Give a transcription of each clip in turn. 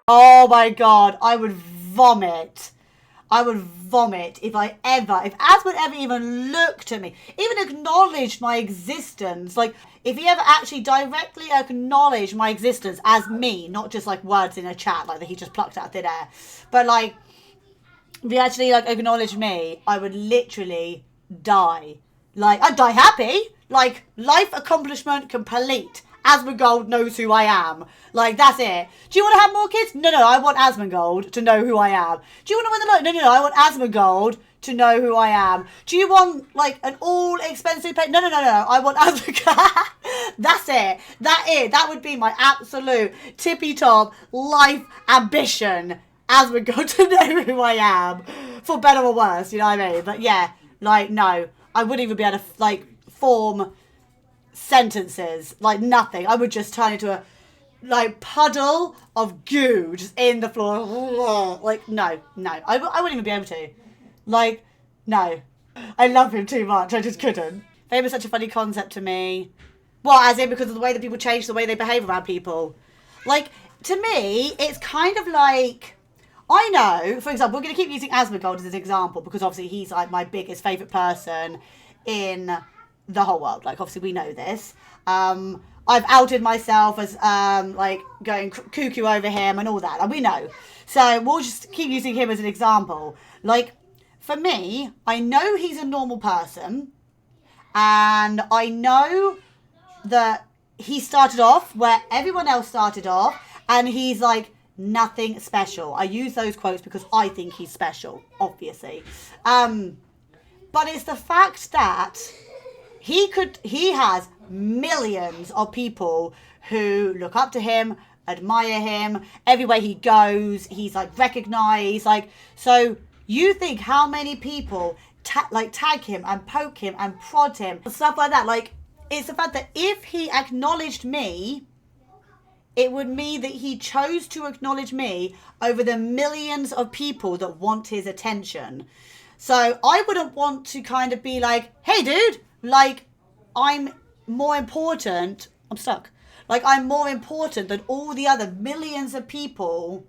Oh my God, I would vomit. I would vomit if Az would ever even looked at me, even acknowledged my existence. Like, if he ever actually directly acknowledged my existence as me, not just like words in a chat, like that he just plucked out of thin air, but like, if he actually like acknowledged me, I would literally die. Like, I'd die happy. Like, life accomplishment complete. Asmongold knows who I am. Like, that's it. Do you want to have more kids? No, I want Asmongold to know who I am. Do you want to win the lottery? No, I want Asmongold to know who I am. Do you want, like, an all-expensive pet? No. I want Asmongold. That's it. That would be my absolute tippy-top life ambition. Asmongold to know who I am. For better or worse, you know what I mean? But yeah, like, no. I wouldn't even be able to, like, form sentences. Like, nothing. I would just turn into a, like, puddle of goo just in the floor. Like, no. I wouldn't even be able to. Like, no. I love him too much. I just couldn't. Fame is such a funny concept to me. Well, as in because of the way that people change the way they behave around people. Like, to me, it's kind of like... I know, for example, we're going to keep using Asmongold as an example because obviously he's like my biggest favourite person in the whole world. Like, obviously we know this. I've outed myself as like going cuckoo over him and all that. And we know. So we'll just keep using him as an example. Like, for me, I know he's a normal person. And I know that he started off where everyone else started off. And he's like... nothing special. I use those quotes because I think he's special, obviously. But it's the fact that he has millions of people who look up to him, admire him. Everywhere he goes, he's like recognized. Like, so you think how many people tag him and poke him and prod him, stuff like that. Like, it's the fact that if he acknowledged me, it would mean that he chose to acknowledge me over the millions of people that want his attention. So I wouldn't want to kind of be like, hey, dude, like, I'm more important. I'm stuck. Like, I'm more important than all the other millions of people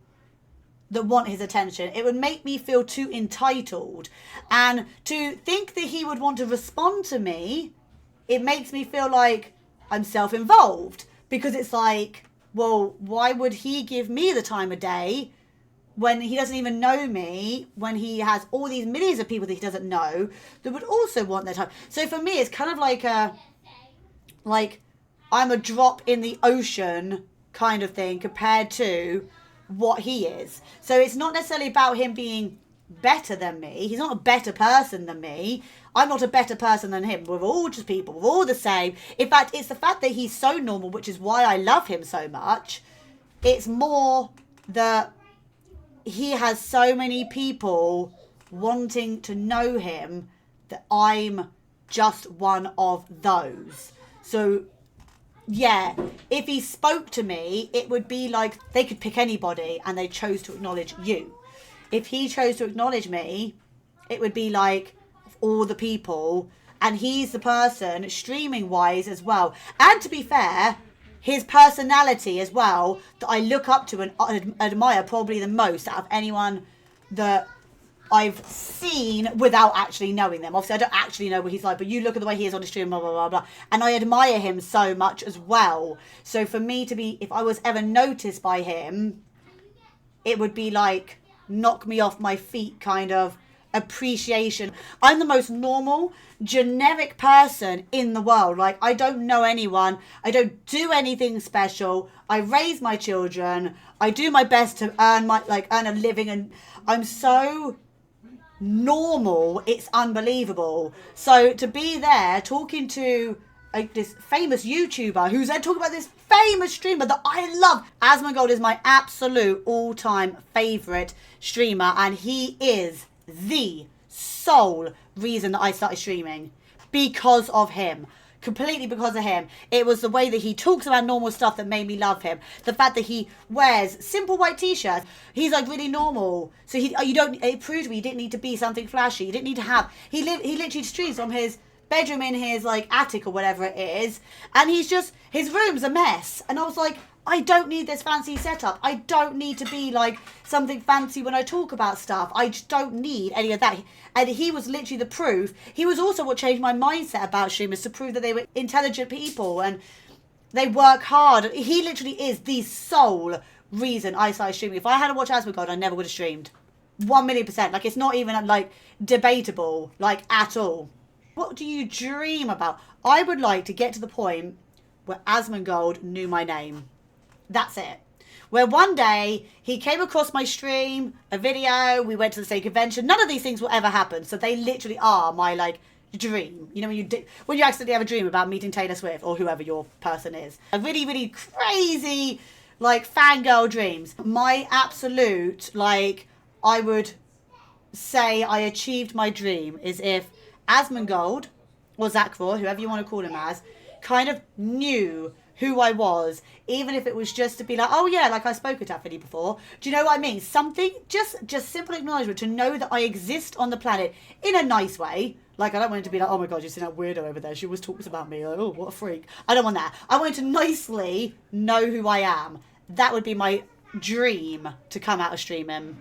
that want his attention. It would make me feel too entitled. And to think that he would want to respond to me, it makes me feel like I'm self-involved. Because it's like... well, why would he give me the time of day when he doesn't even know me, when he has all these millions of people that he doesn't know that would also want their time? So for me, it's kind of like I'm a drop in the ocean kind of thing compared to what he is. So it's not necessarily about him being better than me. He's not a better person than me. I'm not a better person than him. We're all just people. We're all the same. In fact, it's the fact that he's so normal, which is why I love him so much. It's more that he has so many people wanting to know him that I'm just one of those. So, yeah, if he spoke to me, it would be like they could pick anybody and they chose to acknowledge you. If he chose to acknowledge me, it would be like all the people, and he's the person streaming wise as well. And to be fair, his personality as well that I look up to and admire probably the most out of anyone that I've seen without actually knowing them. Obviously I don't actually know what he's like, but you look at the way he is on the stream, blah blah blah blah, and I admire him so much as well. So for me to be, if I was ever noticed by him, it would be like knock me off my feet kind of appreciation. I'm the most normal, generic person in the world. Like, I don't know anyone. I don't do anything special. I raise my children. I do my best to earn a living, and I'm so normal. It's unbelievable. So to be there talking to this famous YouTuber who's then talking about this famous streamer that I love. Asmongold is my absolute all-time favourite streamer, and he is the sole reason that I started streaming. Because of him. Completely because of him. It was the way that he talks about normal stuff that made me love him. The fact that he wears simple white t-shirts. He's like really normal. So it proved to me you didn't need to be something flashy. You didn't need to have... He literally streams from his bedroom in his like attic or whatever it is. And he's just... His room's a mess. And I was like, I don't need this fancy setup. I don't need to be like something fancy when I talk about stuff. I just don't need any of that. And he was literally the proof. He was also what changed my mindset about streamers, to prove that they were intelligent people and they work hard. He literally is the sole reason I started streaming. If I hadn't watched Asmongold, I never would have streamed. 1,000,000%. Like, it's not even like debatable, like, at all. What do you dream about? I would like to get to the point where Asmongold knew my name. That's it. Where one day he came across my stream, a video, we went to the same convention. None of these things will ever happen. So they literally are my, like, dream. You know, when you accidentally have a dream about meeting Taylor Swift or whoever your person is. A really, really crazy, like, fangirl dreams. My absolute, like, I would say I achieved my dream is if Asmongold, or Zach Raw, whoever you want to call him as, kind of knew who I was, even if it was just to be like, oh yeah, like I spoke at Daphne before. Do you know what I mean? Something, just simple acknowledgement to know that I exist on the planet in a nice way. Like, I don't want it to be like, oh my God, you've seen that weirdo over there. She always talks about me. Like, oh, what a freak. I don't want that. I want to nicely know who I am. That would be my dream to come out of streaming.